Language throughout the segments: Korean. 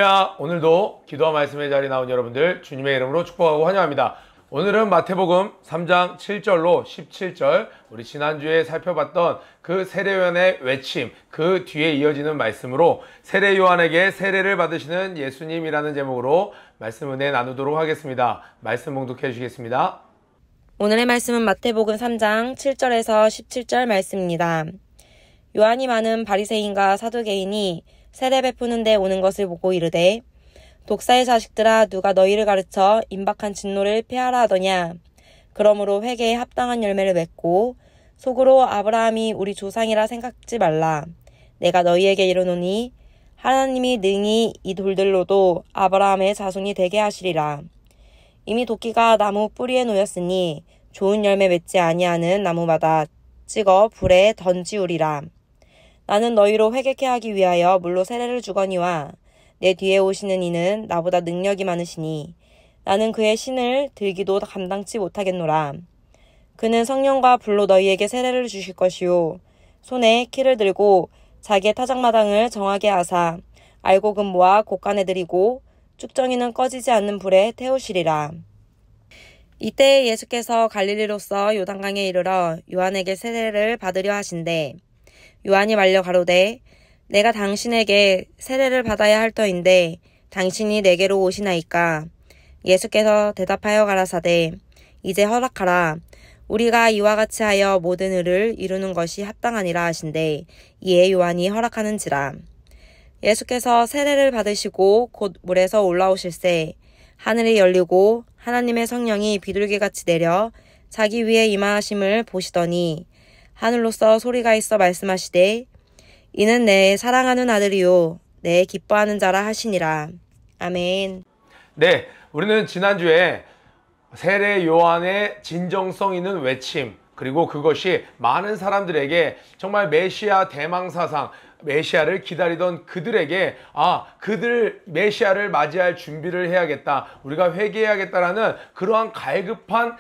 할렐루야. 오늘도 기도와 말씀의 자리에 나온 여러분들 주님의 이름으로 축복하고 환영합니다. 오늘은 마태복음 3장 7절로 17절, 우리 지난주에 살펴봤던 그 세례요한의 외침, 그 뒤에 이어지는 말씀으로 세례요한에게 세례를 받으시는 예수님이라는 제목으로 말씀 은혜 나누도록 하겠습니다. 말씀 봉독해 주시겠습니다. 오늘의 말씀은 마태복음 3장 7절에서 17절 말씀입니다. 요한이 많은 바리새인과 사두개인이 세례 베푸는 데 오는 것을 보고 이르되, 독사의 자식들아, 누가 너희를 가르쳐 임박한 진노를 피하라 하더냐. 그러므로 회개에 합당한 열매를 맺고 속으로 아브라함이 우리 조상이라 생각지 말라. 내가 너희에게 이르노니 하나님이 능히 이 돌들로도 아브라함의 자손이 되게 하시리라. 이미 도끼가 나무 뿌리에 놓였으니 좋은 열매 맺지 아니하는 나무마다 찍어 불에 던지우리라. 나는 너희로 회개케 하기 위하여 물로 세례를 주거니와 내 뒤에 오시는 이는 나보다 능력이 많으시니 나는 그의 신을 들기도 감당치 못하겠노라. 그는 성령과 불로 너희에게 세례를 주실 것이요, 손에 키를 들고 자기의 타작마당을 정하게 하사 알곡은 모아 곳간에 들이고 쭉정이는 꺼지지 않는 불에 태우시리라. 이때 예수께서 갈릴리로서 요단강에 이르러 요한에게 세례를 받으려 하신대, 요한이 말려 가로되, 내가 당신에게 세례를 받아야 할 터인데 당신이 내게로 오시나이까? 예수께서 대답하여 가라사대, 이제 허락하라. 우리가 이와 같이 하여 모든 의를 이루는 것이 합당하니라 하신대, 이에 요한이 허락하는지라. 예수께서 세례를 받으시고 곧 물에서 올라오실새 하늘이 열리고 하나님의 성령이 비둘기같이 내려 자기 위에 임하심을 보시더니 하늘로서 소리가 있어 말씀하시되, 이는 내 사랑하는 아들이요 내 기뻐하는 자라 하시니라. 아멘. 네, 우리는 지난주에 세례 요한의 진정성 있는 외침, 그리고 그것이 많은 사람들에게 정말 메시아 대망사상, 메시아를 기다리던 그들에게 그들 메시아를 맞이할 준비를 해야겠다, 우리가 회개해야겠다라는 그러한 갈급한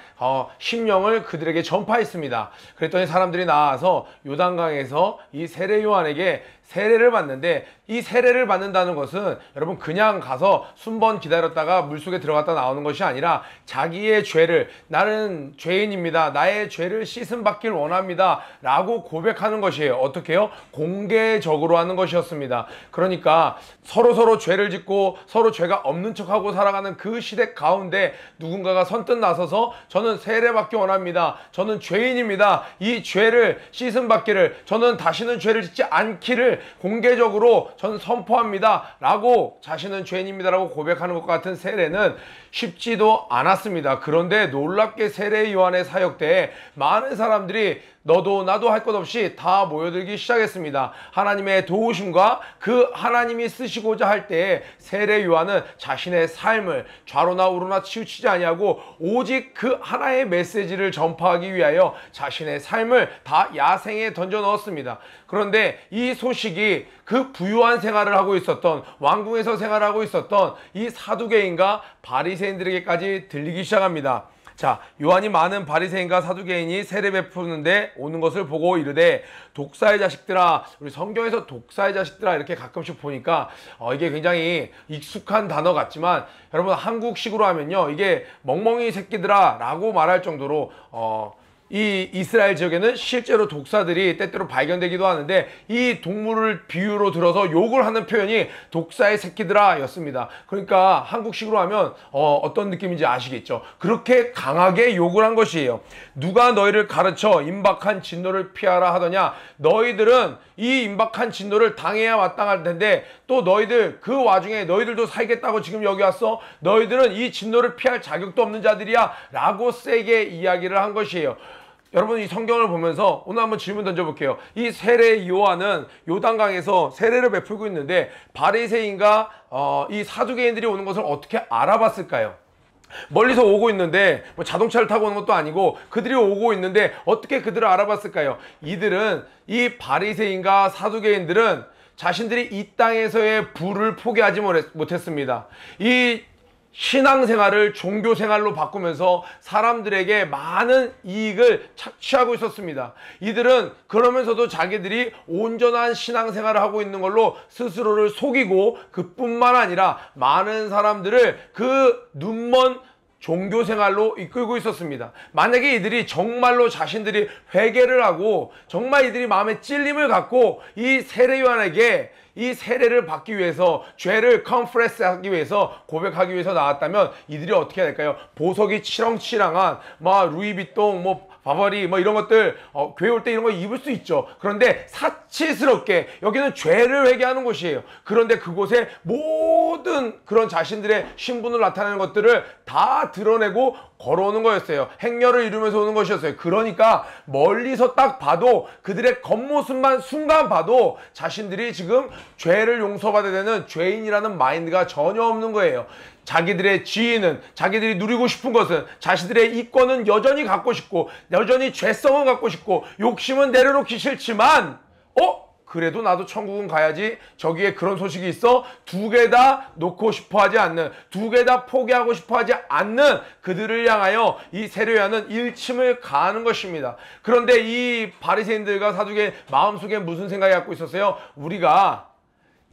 심령을 그들에게 전파했습니다. 그랬더니 사람들이 나와서 요단강에서 이 세례 요한에게 세례를 받는데, 이 세례를 받는다는 것은 여러분 그냥 가서 순번 기다렸다가 물속에 들어갔다 나오는 것이 아니라 자기의 죄를, 나는 죄인입니다, 나의 죄를 씻음 받길 원합니다 라고 고백하는 것이에요. 어떻게 해요? 공개적으로 하는 것이었습니다. 그러니까 서로 죄를 짓고 서로 죄가 없는 척하고 살아가는 그 시대 가운데 누군가가 선뜻 나서서 저는 세례 받기 원합니다, 저는 죄인입니다, 이 죄를 씻음 받기를, 저는 다시는 죄를 짓지 않기를 공개적으로 저는 선포합니다 라고, 자신은 죄인입니다 라고 고백하는 것과 같은 세례는 쉽지도 않았습니다. 그런데 놀랍게 세례 요한의 사역 때에 많은 사람들이 너도 나도 할 것 없이 다 모여들기 시작했습니다. 하나님의 도우심과 그 하나님이 쓰시고자 할 때에 세례 요한은 자신의 삶을 좌로나 우로나 치우치지 아니하고 오직 그 하나의 메시지를 전파하기 위하여 자신의 삶을 다 야생에 던져 넣었습니다. 그런데 이 소식이 그 부유한 생활을 하고 있었던, 왕궁에서 생활하고 있었던 이 사두개인과 바리새인들에게까지 들리기 시작합니다. 자, 요한이 많은 바리새인과 사두개인이 세례 베푸는데 오는 것을 보고 이르되, 독사의 자식들아. 우리 성경에서 독사의 자식들아 이렇게 가끔씩 보니까 이게 굉장히 익숙한 단어 같지만, 여러분 한국식으로 하면요, 이게 멍멍이 새끼들아 라고 말할 정도로 이 이스라엘 지역에는 실제로 독사들이 때때로 발견되기도 하는데, 이 동물을 비유로 들어서 욕을 하는 표현이 독사의 새끼들아 였습니다. 그러니까 한국식으로 하면 어떤 느낌인지 아시겠죠? 그렇게 강하게 욕을 한 것이에요. 누가 너희를 가르쳐 임박한 진노를 피하라 하더냐. 너희들은 이 임박한 진노를 당해야 마땅할 텐데 또 너희들 그 와중에 너희들도 살겠다고 지금 여기 왔어? 너희들은 이 진노를 피할 자격도 없는 자들이야 라고 세게 이야기를 한 것이에요. 여러분 이 성경을 보면서 오늘 한번 질문 던져볼게요. 이 세례 요한은 요단강에서 세례를 베풀고 있는데 바리새인과 이 사두개인들이 오는 것을 어떻게 알아봤을까요? 멀리서 오고 있는데 뭐 자동차를 타고 오는 것도 아니고 그들이 오고 있는데 어떻게 그들을 알아봤을까요? 이 바리새인과 사두개인들은 자신들이 이 땅에서의 부를 포기하지 못했습니다. 이 신앙생활을 종교생활로 바꾸면서 사람들에게 많은 이익을 착취하고 있었습니다. 이들은 그러면서도 자기들이 온전한 신앙생활을 하고 있는 걸로 스스로를 속이고 그뿐만 아니라 많은 사람들을 그 눈먼 종교생활로 이끌고 있었습니다. 만약에 이들이 정말로 자신들이 회개를 하고 정말 이들이 마음에 찔림을 갖고 이 세례 요한에게 이 세례를 받기 위해서 죄를 컨프레스 하기 위해서 고백하기 위해서 나왔다면 이들이 어떻게 해야 될까요? 보석이 치렁치렁한 루이비통 바버리 이런 것들 교회 올 때 이런 거 입을 수 있죠. 그런데 사치스럽게 여기는 죄를 회개하는 곳이에요. 그런데 그곳에 모든 그런 자신들의 신분을 나타내는 것들을 다 드러내고 걸어오는 거였어요. 행렬을 이루면서 오는 것이었어요. 그러니까 멀리서 딱 봐도 그들의 겉모습만 순간 봐도 자신들이 지금 죄를 용서받아야 되는 죄인이라는 마인드가 전혀 없는 거예요. 자기들의 지위는, 자기들이 누리고 싶은 것은, 자신들의 이권은 여전히 갖고 싶고 여전히 죄성은 갖고 싶고 욕심은 내려놓기 싫지만 그래도 나도 천국은 가야지. 저기에 그런 소식이 있어. 두 개 다 놓고 싶어 하지 않는, 두 개 다 포기하고 싶어 하지 않는 그들을 향하여 이 세례 요한은 일침을 가하는 것입니다. 그런데 이 바리새인들과 사두개인 마음속에 무슨 생각이 갖고 있었어요? 우리가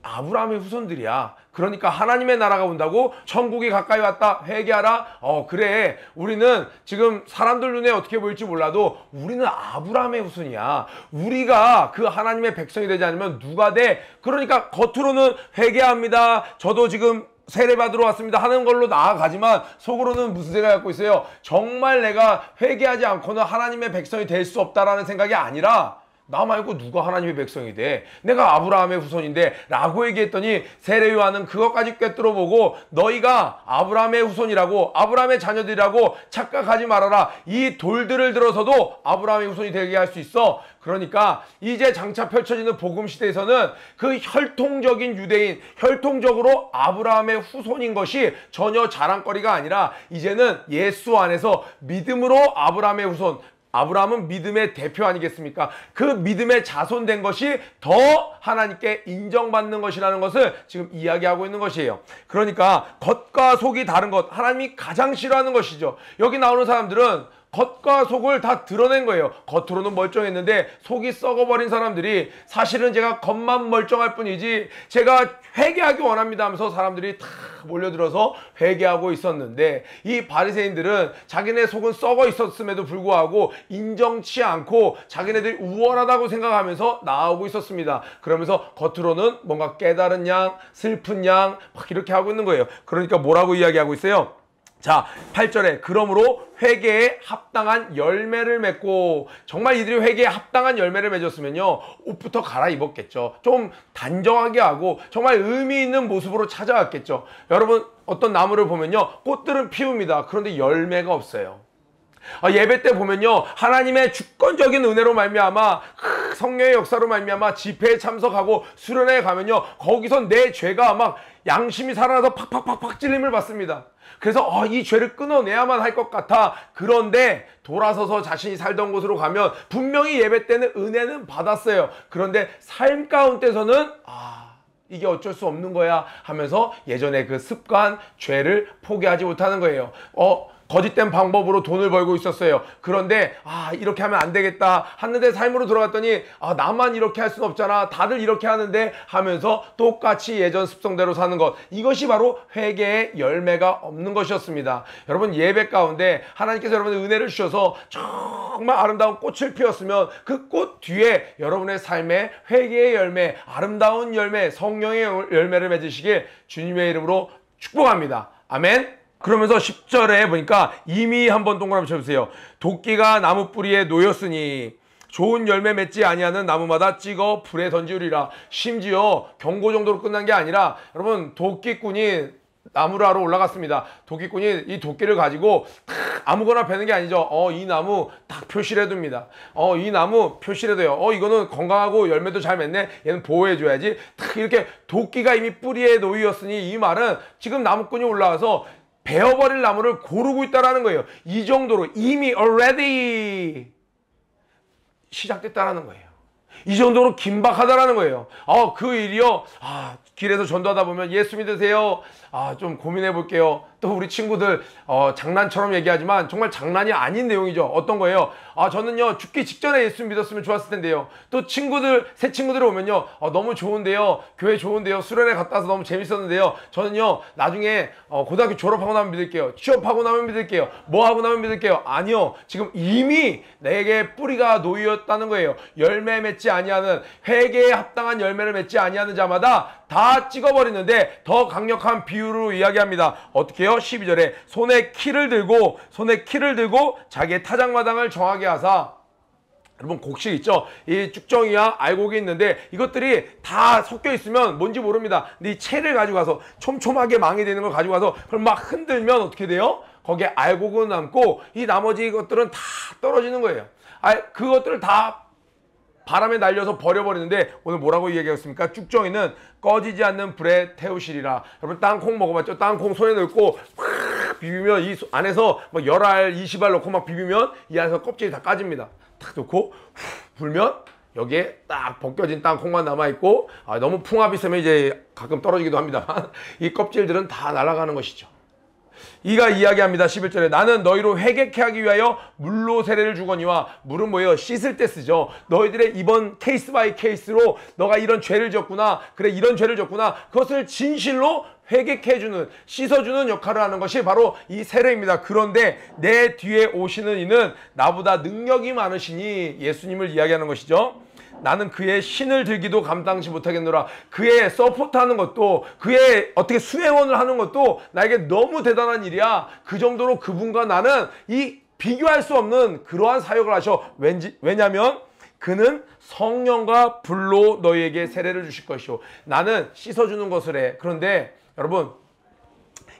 아브라함의 후손들이야. 그러니까 하나님의 나라가 온다고? 천국이 가까이 왔다. 회개하라. 그래. 우리는 지금 사람들 눈에 어떻게 보일지 몰라도 우리는 아브라함의 후손이야. 우리가 그 하나님의 백성이 되지 않으면 누가 돼? 그러니까 겉으로는 회개합니다. 저도 지금 세례받으러 왔습니다 하는 걸로 나아가지만 속으로는 무슨 생각을 갖고 있어요? 정말 내가 회개하지 않고는 하나님의 백성이 될 수 없다라는 생각이 아니라 나 말고 누가 하나님의 백성이 돼? 내가 아브라함의 후손인데 라고 얘기했더니 세례 요한은 그것까지 꿰뚫어보고 너희가 아브라함의 후손이라고, 아브라함의 자녀들이라고 착각하지 말아라. 이 돌들을 들어서도 아브라함의 후손이 되게 할 수 있어. 그러니까 이제 장차 펼쳐지는 복음 시대에서는 그 혈통적인 유대인, 혈통적으로 아브라함의 후손인 것이 전혀 자랑거리가 아니라 이제는 예수 안에서 믿음으로 아브라함의 후손, 아브라함은 믿음의 대표 아니겠습니까? 그 믿음의 자손된 것이 더 하나님께 인정받는 것이라는 것을 지금 이야기하고 있는 것이에요. 그러니까 겉과 속이 다른 것, 하나님이 가장 싫어하는 것이죠. 여기 나오는 사람들은 겉과 속을 다 드러낸 거예요. 겉으로는 멀쩡했는데 속이 썩어버린 사람들이 사실은 제가 겉만 멀쩡할 뿐이지 제가 회개하기 원합니다 하면서 사람들이 다 몰려들어서 회개하고 있었는데 이 바리새인들은 자기네 속은 썩어 있었음에도 불구하고 인정치 않고 자기네들이 우월하다고 생각하면서 나오고 있었습니다. 그러면서 겉으로는 뭔가 깨달은 양, 슬픈 양 막 이렇게 하고 있는 거예요. 그러니까 뭐라고 이야기하고 있어요? 자, 8절에 그러므로 회개에 합당한 열매를 맺고, 정말 이들이 회개에 합당한 열매를 맺었으면요 옷부터 갈아입었겠죠. 좀 단정하게 하고 정말 의미 있는 모습으로 찾아왔겠죠. 여러분 어떤 나무를 보면요 꽃들은 피웁니다. 그런데 열매가 없어요. 예배 때 보면요 하나님의 주권적인 은혜로 말미암아 성령의 역사로 말미암아 집회에 참석하고 수련회에 가면요 거기서 내 죄가 막 양심이 살아나서 팍팍팍팍 찔림을 받습니다. 그래서 이 죄를 끊어내야만 할 것 같아. 그런데 돌아서서 자신이 살던 곳으로 가면 분명히 예배 때는 은혜는 받았어요. 그런데 삶 가운데서는 이게 어쩔 수 없는 거야 하면서 예전에 그 습관, 죄를 포기하지 못하는 거예요. 거짓된 방법으로 돈을 벌고 있었어요. 그런데 이렇게 하면 안 되겠다 하는데 삶으로 돌아갔더니 나만 이렇게 할 수는 없잖아. 다들 이렇게 하는데 하면서 똑같이 예전 습성대로 사는 것. 이것이 바로 회개의 열매가 없는 것이었습니다. 여러분 예배 가운데 하나님께서 여러분의 은혜를 주셔서 정말 아름다운 꽃을 피웠으면 그 꽃 뒤에 여러분의 삶에 회개의 열매, 아름다운 열매, 성령의 열매를 맺으시길 주님의 이름으로 축복합니다. 아멘. 그러면서 10절에 보니까 이미 한번 동그라미 쳐주세요. 도끼가 나무 뿌리에 놓였으니 좋은 열매 맺지 아니하는 나무마다 찍어 불에 던지우리라. 심지어 경고 정도로 끝난 게 아니라 여러분 도끼꾼이 나무를 하러 올라갔습니다. 도끼꾼이 이 도끼를 가지고 아무거나 베는 게 아니죠. 이 나무 딱 표시를 해둡니다. 이 나무 표시를 해둬요. 이거는 건강하고 열매도 잘 맺네. 얘는 보호해줘야지. 딱 이렇게 도끼가 이미 뿌리에 놓였으니 이 말은 지금 나무꾼이 올라와서 베어버릴 나무를 고르고 있다라는 거예요. 이 정도로 이미 already 시작됐다라는 거예요. 이 정도로 긴박하다라는 거예요. 그 일이요. 길에서 전도하다 보면 예수 믿으세요. 좀 고민해 볼게요. 또 우리 친구들 장난처럼 얘기하지만 정말 장난이 아닌 내용이죠. 어떤 거예요? 저는요 죽기 직전에 예수 믿었으면 좋았을 텐데요. 또 새 친구들 오면요 너무 좋은데요, 교회 좋은데요, 수련회 갔다 와서 너무 재밌었는데요, 저는요 나중에 고등학교 졸업하고 나면 믿을게요, 취업하고 나면 믿을게요, 뭐 하고 나면 믿을게요. 아니요, 지금 이미 내게 뿌리가 놓였다는 거예요. 열매 맺지 아니하는, 회개에 합당한 열매를 맺지 아니하는 자마다 다 찍어버리는데, 더 강력한 비유로 이야기합니다. 어떻게 해요? 12절에 손에 키를 들고 자기의 타작마당을 정하게 하사. 여러분 곡식 있죠? 이 쭉정이와 알곡이 있는데 이것들이 다 섞여 있으면 뭔지 모릅니다. 근데 이 채를 가지고 가서 촘촘하게 망이 되는 걸 가지고 가서 그걸 막 흔들면 어떻게 돼요? 거기에 알곡은 남고 이 나머지 것들은 다 떨어지는 거예요. 그것들을 다 바람에 날려서 버려버리는데, 오늘 뭐라고 이야기했습니까? 쭉정이는 꺼지지 않는 불에 태우시리라. 여러분 땅콩 먹어봤죠? 땅콩 손에 넣고 확 비비면 이 안에서 막 10알 20알 넣고 막 비비면 이 안에서 껍질이 다 까집니다. 탁 넣고 불면 여기에 딱 벗겨진 땅콩만 남아있고, 너무 풍압이 세면 이제 가끔 떨어지기도 합니다만 이 껍질들은 다 날아가는 것이죠. 이가 이야기합니다. 11절에 나는 너희로 회개케 하기 위하여 물로 세례를 주거니와. 물은 뭐예요? 씻을 때 쓰죠. 너희들의 이번 케이스 바이 케이스로 너가 이런 죄를 졌구나, 그래 이런 죄를 졌구나, 그것을 진실로 회개케 해주는, 씻어주는 역할을 하는 것이 바로 이 세례입니다. 그런데 내 뒤에 오시는 이는 나보다 능력이 많으시니, 예수님을 이야기하는 것이죠. 나는 그의 신을 들기도 감당치 못하겠노라. 그의 서포트하는 것도, 그의 어떻게 수행원을 하는 것도 나에게 너무 대단한 일이야. 그 정도로 그분과 나는 이 비교할 수 없는 그러한 사역을 하셔. 왜냐면 그는 성령과 불로 너희에게 세례를 주실 것이오. 나는 씻어주는 것을 해. 그런데 여러분,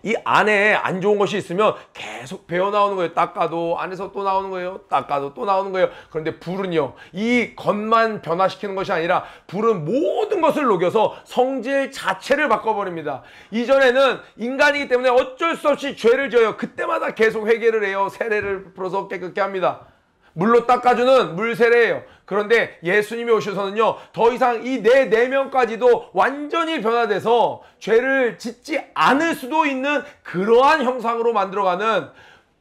이 안에 안 좋은 것이 있으면 계속 배어 나오는 거예요. 닦아도 안에서 또 나오는 거예요. 닦아도 또 나오는 거예요. 그런데 불은요, 이 겉만 변화시키는 것이 아니라 불은 모든 것을 녹여서 성질 자체를 바꿔버립니다. 이전에는 인간이기 때문에 어쩔 수 없이 죄를 져요. 그때마다 계속 회개를 해요. 세례를 풀어서 깨끗게 합니다. 물로 닦아주는 물세례예요. 그런데 예수님이 오셔서는요, 더 이상 이 내 내면까지도 완전히 변화돼서 죄를 짓지 않을 수도 있는 그러한 형상으로 만들어가는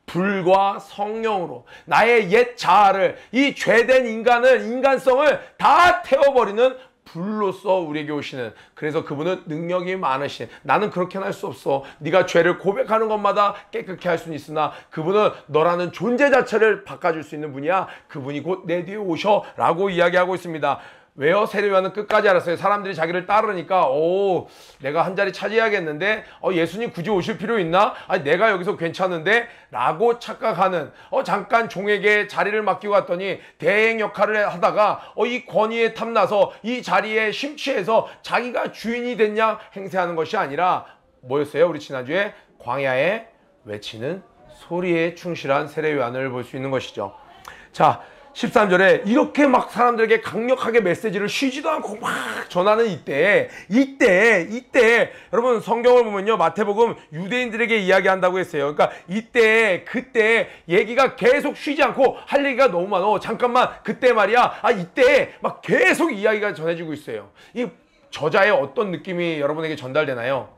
불과 성령으로 나의 옛 자아를, 이 죄된 인간성을 다 태워버리는 불로써 우리에게 오시는, 그래서 그분은 능력이 많으신, 나는 그렇게는 할 수 없어, 네가 죄를 고백하는 것마다 깨끗게 할 수는 있으나 그분은 너라는 존재 자체를 바꿔줄 수 있는 분이야. 그분이 곧 내 뒤에 오셔 라고 이야기하고 있습니다. 왜요? 세례요한은 끝까지 알았어요. 사람들이 자기를 따르니까 내가 한 자리 차지해야겠는데 예수님 굳이 오실 필요 있나? 내가 여기서 괜찮은데? 라고 착각하는, 잠깐 종에게 자리를 맡기고 갔더니 대행 역할을 하다가 이 권위에 탐나서 이 자리에 심취해서 자기가 주인이 됐냐 행세하는 것이 아니라 뭐였어요? 우리 지난주에 광야에 외치는 소리에 충실한 세례요한을 볼 수 있는 것이죠. 자, 13절에 이렇게 막 사람들에게 강력하게 메시지를 쉬지도 않고 막 전하는 이때 여러분 성경을 보면요, 마태복음 유대인들에게 이야기한다고 했어요. 그러니까 그때 얘기가 계속 쉬지 않고 할 얘기가 너무 많어. 잠깐만, 그때 말이야. 이때 막 계속 이야기가 전해지고 있어요. 이 저자의 어떤 느낌이 여러분에게 전달되나요?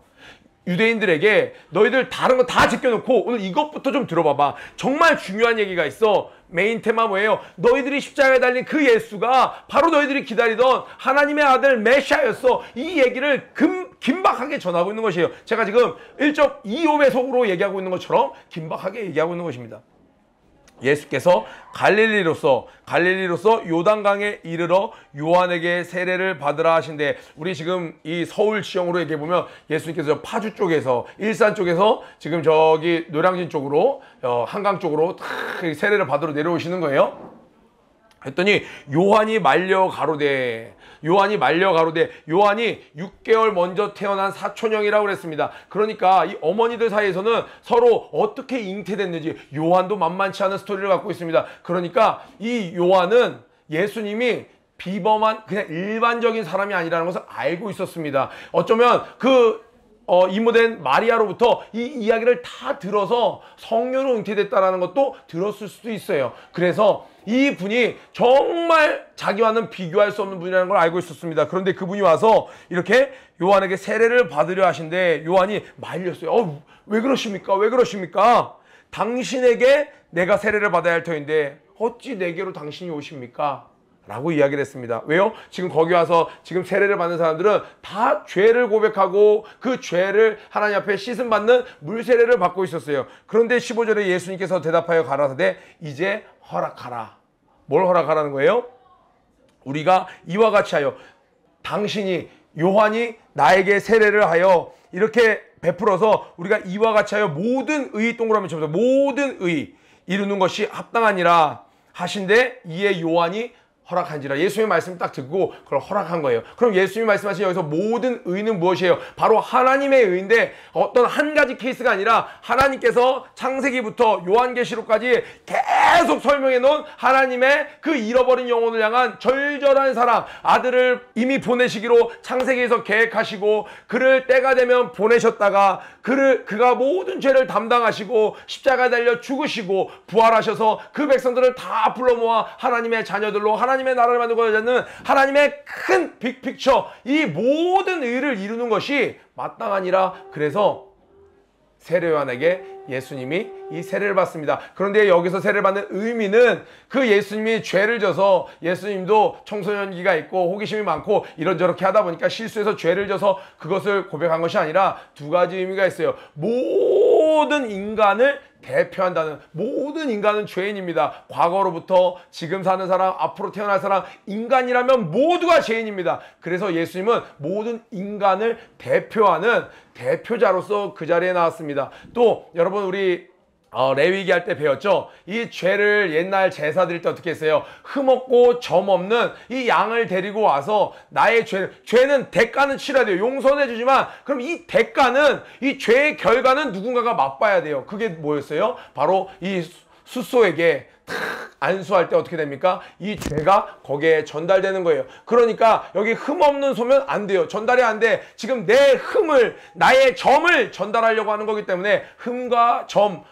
유대인들에게 너희들 다른 거 다 제껴놓고 오늘 이것부터 좀 들어봐봐. 정말 중요한 얘기가 있어. 메인 테마 뭐예요? 너희들이 십자가에 달린 그 예수가 바로 너희들이 기다리던 하나님의 아들 메시아였어. 이 얘기를 긴박하게 전하고 있는 것이에요. 제가 지금 1.25배속으로 얘기하고 있는 것처럼 긴박하게 얘기하고 있는 것입니다. 예수께서 갈릴리로서 요단강에 이르러 요한에게 세례를 받으라 하신데, 우리 지금 이 서울 지형으로 얘기해 보면 예수님께서 파주 쪽에서, 일산 쪽에서 지금 저기 노량진 쪽으로, 한강 쪽으로 세례를 받으러 내려오시는 거예요. 했더니 요한이 말려 가로되, 요한이 6개월 먼저 태어난 사촌형이라고 그랬습니다. 그러니까 이 어머니들 사이에서는 서로 어떻게 잉태됐는지, 요한도 만만치 않은 스토리를 갖고 있습니다. 그러니까 이 요한은 예수님이 비범한 그냥 일반적인 사람이 아니라는 것을 알고 있었습니다. 어쩌면 이모된 마리아로부터 이 이야기를 다 들어서 성녀로 잉태됐다라는 것도 들었을 수도 있어요. 그래서 이 분이 정말 자기와는 비교할 수 없는 분이라는 걸 알고 있었습니다. 그런데 그분이 와서 이렇게 요한에게 세례를 받으려 하신데 요한이 말렸어요. 왜 그러십니까? 왜 그러십니까? 당신에게 내가 세례를 받아야 할 터인데 어찌 내게로 당신이 오십니까? 라고 이야기를 했습니다. 왜요? 지금 거기 와서 지금 세례를 받는 사람들은 다 죄를 고백하고 그 죄를 하나님 앞에 씻음받는 물세례를 받고 있었어요. 그런데 15절에 예수님께서 대답하여 가라사대 이제 허락하라. 뭘 허락하라는 거예요? 우리가 이와 같이 하여 당신이 요한이 나에게 세례를 하여 이렇게 베풀어서 우리가 이와 같이 하여 모든 의 동그라미 쳐서 모든 의 이루는 것이 합당하니라 하신데 이에 요한이 허락한지라. 예수님의 말씀을 딱 듣고 그걸 허락한 거예요. 그럼 예수님이 말씀하신 여기서 모든 의는 무엇이에요? 바로 하나님의 의인데 어떤 한 가지 케이스가 아니라 하나님께서 창세기부터 요한계시록까지 계속 설명해 놓은 하나님의 그 잃어버린 영혼을 향한 절절한 사랑, 아들을 이미 보내시기로 창세기에서 계획하시고 그를 때가 되면 보내셨다가 그가 모든 죄를 담당하시고 십자가에 달려 죽으시고 부활하셔서 그 백성들을 다 불러 모아 하나님의 자녀들로 하나님의 나라를 만들고자 하는 하나님의 큰 빅픽처, 이 모든 의를 이루는 것이 마땅하니라. 그래서 세례 요한에게 예수님이 이 세례를 받습니다. 그런데 여기서 세례를 받는 의미는 그 예수님이 죄를 져서 예수님도 청소년기가 있고 호기심이 많고 이런저렇게 하다 보니까 실수해서 죄를 져서 그것을 고백한 것이 아니라 두 가지 의미가 있어요. 모든 인간을 대표한다는, 모든 인간은 죄인입니다. 과거로부터 지금 사는 사람, 앞으로 태어날 사람, 인간이라면 모두가 죄인입니다. 그래서 예수님은 모든 인간을 대표하는 대표자로서 그 자리에 나왔습니다. 또 여러분 우리 레위기 할 때 배웠죠? 이 죄를 옛날 제사 드릴 때 어떻게 했어요? 흠없고 점 없는 이 양을 데리고 와서 나의 죄는 대가는 치러야 돼요. 용서해 주지만 그럼 이 대가는, 이 죄의 결과는 누군가가 맛봐야 돼요. 그게 뭐였어요? 바로 이 숫소에게 안수할 때 어떻게 됩니까? 이 죄가 거기에 전달되는 거예요. 그러니까 여기 흠 없는 소면 안 돼요. 전달이 안 돼. 지금 내 흠을, 나의 점을 전달하려고 하는 거기 때문에 흠과 점,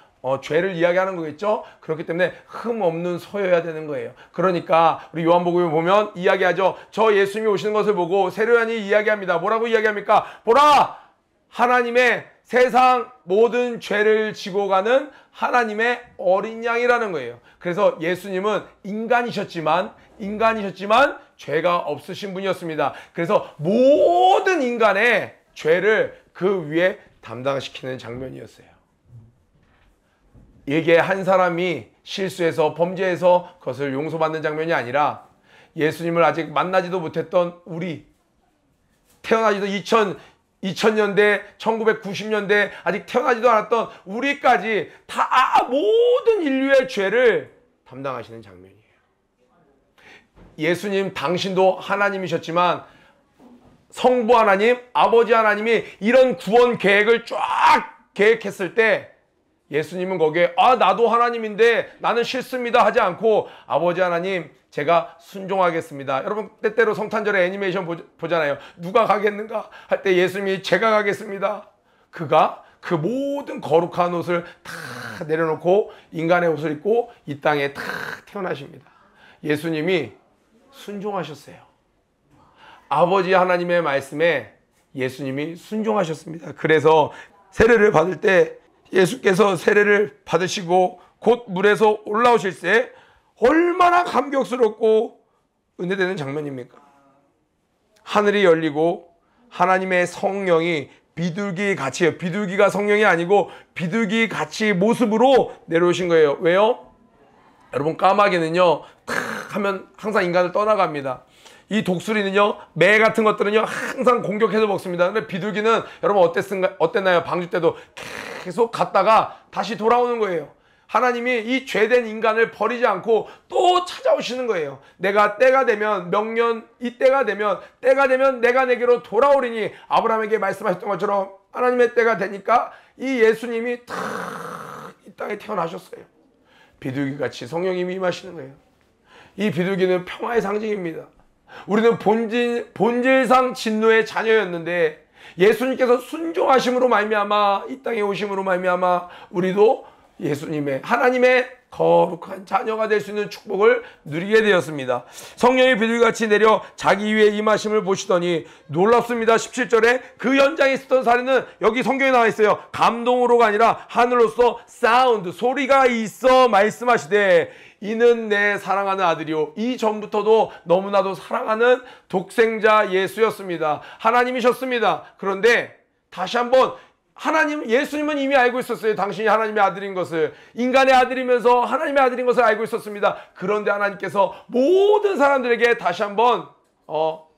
죄를 이야기하는 거겠죠. 그렇기 때문에 흠 없는 소여야 되는 거예요. 그러니까 우리 요한복음에 보면 이야기하죠. 저 예수님이 오시는 것을 보고 세례 요한이 이야기합니다. 뭐라고 이야기합니까? 보라! 하나님의 세상 모든 죄를 지고 가는 하나님의 어린 양이라는 거예요. 그래서 예수님은 인간이셨지만 죄가 없으신 분이었습니다. 그래서 모든 인간의 죄를 그 위에 담당시키는 장면이었어요. 이게 한 사람이 실수해서 범죄해서 그것을 용서받는 장면이 아니라 예수님을 아직 만나지도 못했던 우리, 태어나지도 2000년대, 1990년대 아직 태어나지도 않았던 우리까지 다 모든 인류의 죄를 담당하시는 장면이에요. 예수님 당신도 하나님이셨지만 성부 하나님, 아버지 하나님이 이런 구원 계획을 쫙 계획했을 때 예수님은 거기에 나도 하나님인데 나는 싫습니다 하지 않고 아버지 하나님 제가 순종하겠습니다. 여러분 때때로 성탄절에 애니메이션 보잖아요. 누가 가겠는가 할 때 예수님이 제가 가겠습니다. 그가 그 모든 거룩한 옷을 다 내려놓고 인간의 옷을 입고 이 땅에 다 태어나십니다. 예수님이 순종하셨어요. 아버지 하나님의 말씀에 예수님이 순종하셨습니다. 그래서 세례를 받을 때 예수께서 세례를 받으시고 곧 물에서 올라오실새 얼마나 감격스럽고 은혜되는 장면입니까? 하늘이 열리고 하나님의 성령이 비둘기같이요. 비둘기가 성령이 아니고 비둘기같이 모습으로 내려오신 거예요. 왜요? 여러분 까마귀는요 탁 하면 항상 인간을 떠나갑니다. 이 독수리는요, 매 같은 것들은요 항상 공격해서 먹습니다. 근데 비둘기는 여러분 어땠나요? 방주 때도 계속 갔다가 다시 돌아오는 거예요. 하나님이 이 죄된 인간을 버리지 않고 또 찾아오시는 거예요. 내가 때가 되면, 명년 이때가 되면 내가 내게로 돌아오리니 아브라함에게 말씀하셨던 것처럼 하나님의 때가 되니까 이 예수님이 탁 이 땅에 태어나셨어요. 비둘기같이 성령님이 임하시는 거예요. 이 비둘기는 평화의 상징입니다. 우리는 본질상 진노의 자녀였는데 예수님께서 순종하심으로 말미암아 이 땅에 오심으로 말미암아 우리도 예수님의, 하나님의 거룩한 자녀가 될 수 있는 축복을 누리게 되었습니다. 성령이 비둘기같이 내려 자기 위에 임하심을 보시더니 놀랍습니다. 17절에 그 현장에 있었던 사례는 여기 성경에 나와 있어요. 감동으로가 아니라 하늘로서 사운드, 소리가 있어 말씀하시되 이는 내 사랑하는 아들이요. 이전부터도 너무나도 사랑하는 독생자 예수였습니다. 하나님이셨습니다. 그런데 다시 한번 예수님은 이미 알고 있었어요. 당신이 하나님의 아들인 것을. 인간의 아들이면서 하나님의 아들인 것을 알고 있었습니다. 그런데 하나님께서 모든 사람들에게 다시 한번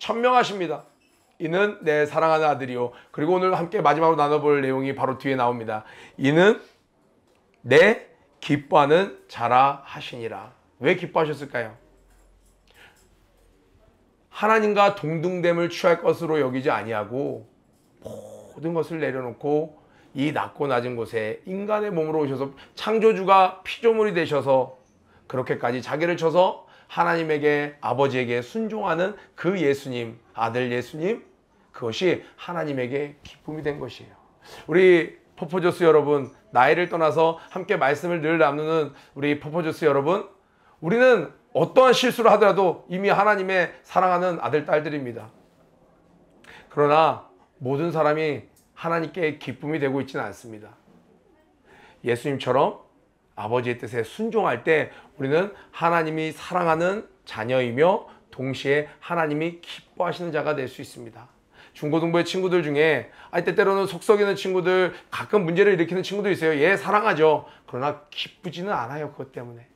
천명하십니다. 이는 내 사랑하는 아들이요. 그리고 오늘 함께 마지막으로 나눠볼 내용이 바로 뒤에 나옵니다. 이는 내 기뻐하는 자라 하시니라. 왜 기뻐하셨을까요? 하나님과 동등됨을 취할 것으로 여기지 아니하고 모든 것을 내려놓고 이 낮고 낮은 곳에 인간의 몸으로 오셔서 창조주가 피조물이 되셔서 그렇게까지 자기를 쳐서 하나님에게, 아버지에게 순종하는 그 예수님, 아들 예수님, 그것이 하나님에게 기쁨이 된 것이에요. 우리 퍼포저스 여러분, 나이를 떠나서 함께 말씀을 늘 나누는 우리 퍼포저스 여러분, 우리는 어떠한 실수를 하더라도 이미 하나님의 사랑하는 아들, 딸들입니다. 그러나 모든 사람이 하나님께 기쁨이 되고 있지는 않습니다. 예수님처럼 아버지의 뜻에 순종할 때 우리는 하나님이 사랑하는 자녀이며 동시에 하나님이 기뻐하시는 자가 될 수 있습니다. 중고등부의 친구들 중에 때때로는 속썩이는 친구들, 가끔 문제를 일으키는 친구도 있어요. 얘 사랑하죠. 그러나 기쁘지는 않아요. 그것 때문에.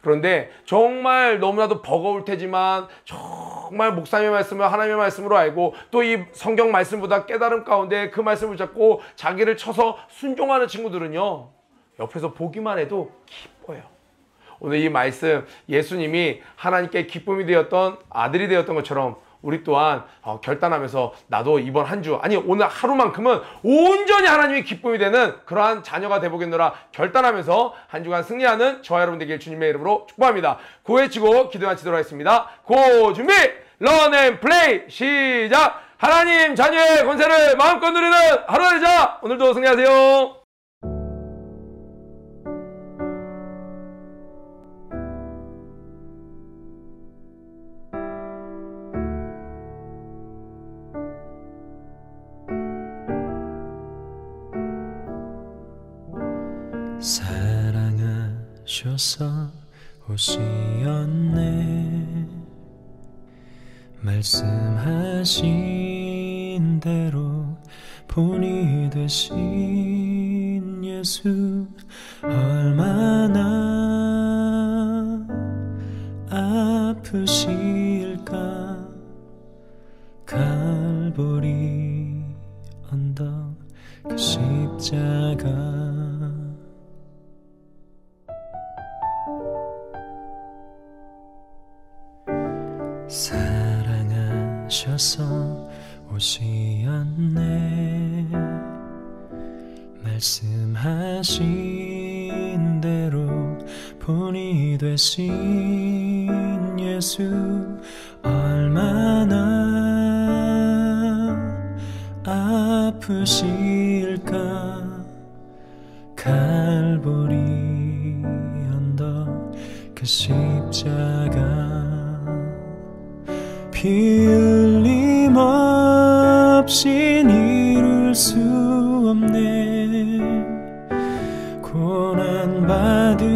그런데 정말 너무나도 버거울 테지만 정말 목사님의 말씀을 하나님의 말씀으로 알고 또 이 성경 말씀보다 깨달음 가운데 그 말씀을 잡고 자기를 쳐서 순종하는 친구들은요, 옆에서 보기만 해도 기뻐요. 오늘 이 말씀, 예수님이 하나님께 기쁨이 되었던 아들이 되었던 것처럼 우리 또한 결단하면서 나도 이번 한 주, 아니 오늘 하루만큼은 온전히 하나님이 기쁨이 되는 그러한 자녀가 되보겠노라 결단하면서 한 주간 승리하는 저와 여러분 되길 주님의 이름으로 축복합니다. 고해치고 기도 마치도록 하겠습니다. 고 준비! 런 앤 플레이! 시작! 하나님 자녀의 권세를 마음껏 누리는 하루가 되자! 오늘도 승리하세요. 사랑하셔서 오시었네. 말씀하신 대로 본이 되신 예수, 얼마나 아프실까. 갈보리 언덕 그 십자가, 사랑하셔서 오시었네. 말씀하신 대로 본이 되신 예수, 얼마나 아프실까. 갈보리 언덕 그 십자가, 피 흘림 없이 이룰 수 없네. 고난받을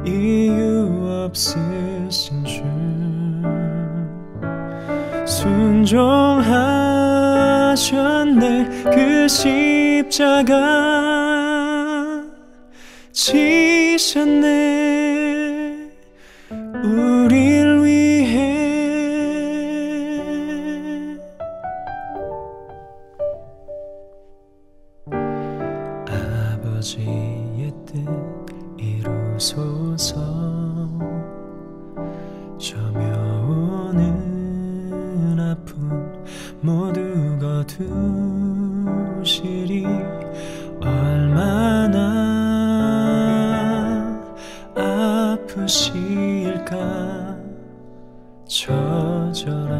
이유 없으신 주, 순종하셨네. 그 십자가 지셨네. 우릴 위해 아버지의 뜻 이루소서. 저며오는 아픔 모두 거두시리. 얼마나 아프실까. 처절한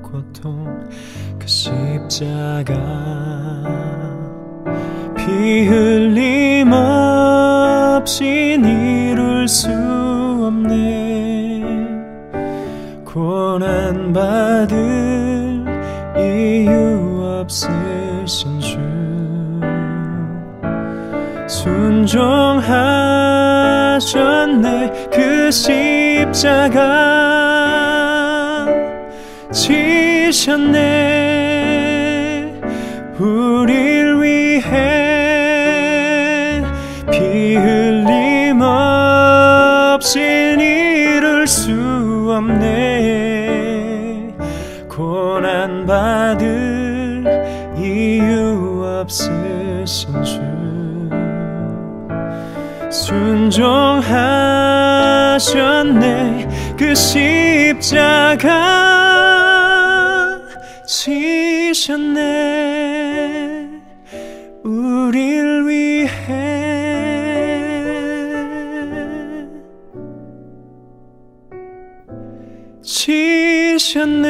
고통 그 십자가, 피 흘림 없인 이룰 수 없네. 고난받을 이유 없으신 주 순종하셨네. 그 십자가 지셨네. 우릴 위해 피 흘림 없인 이룰 수 없네. 고난받을 이유 없으신 주 순종하셨네. 그 십자가 지셨네. 우릴 위해 지셨네.